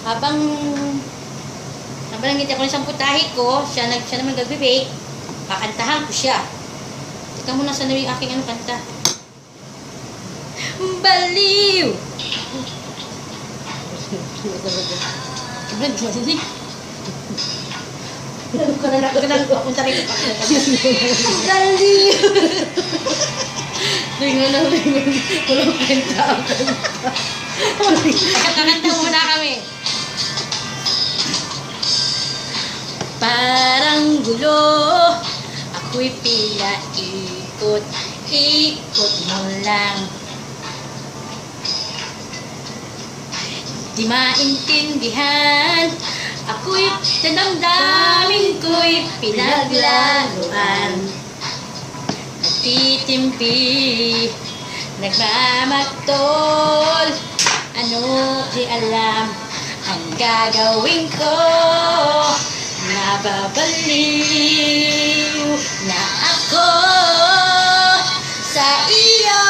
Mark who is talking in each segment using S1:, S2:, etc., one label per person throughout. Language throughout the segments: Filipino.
S1: habang nangiti ako ng isang putahe ko, siya naman nagbe-bake, kakantahan ko siya. Tika muna sa yung aking kanta. Baliw! Punta rin pa. Baliw! Lingon. Walang kanta. Kakanta muna kami. Parang gulo, ako'y pinaikot mo lang. Di maintindihan, ako'y damdamin ko'y pinaglaruan. Nagtitimpi, nagmamaktol, ano di alam ang gagawin ko. Nababaliw na ako sa iyo.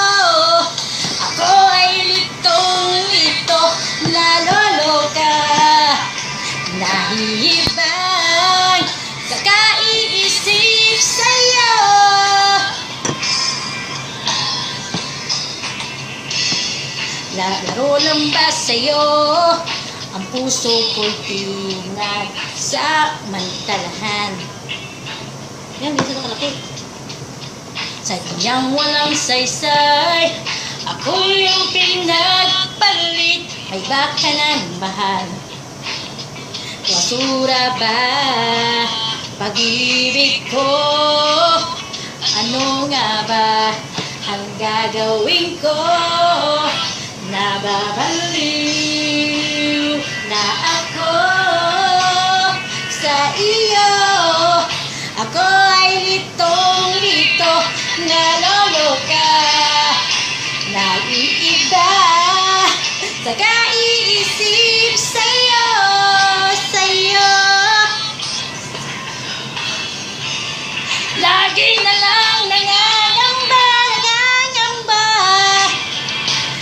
S1: Ako ay litong-lito, naloloka, nahihibang sa kaiisip sa'yo. Laro lang ba sa'yo ang puso ko'y pinagsamantalahan? Yan, dito na kalaki. Sa kanyang walang saysay, ako yung pinagpalit, ay baka ng mahal. Basura ba pag-ibig ko? Ano nga ba ang gagawin ko? Nababaliw na ako sa iyo. Ako ay litong-lito, naloloka, naiiba sa kaiisip sa'yo. Lagi na lang nangangamba.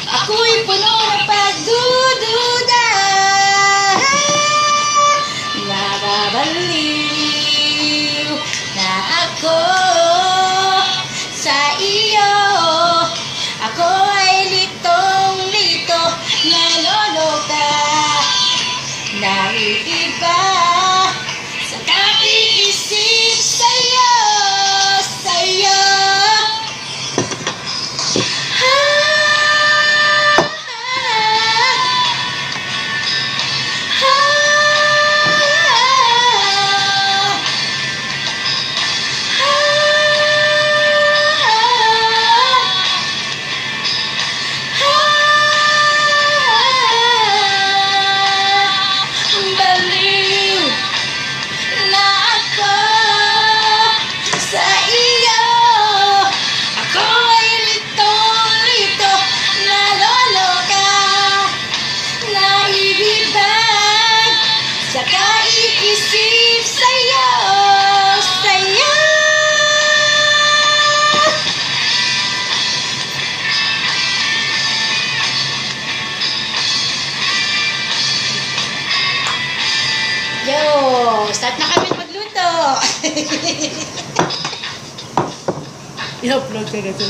S1: Ako'y puno ng pagdududa. Nababaliw na ako sa iyo. Ako ay litong-lito, naloloka, naiiba sa kaiisip sa'yo. Saka iisip sa'yo. Yo, start na kami magluto. I-upload ka na.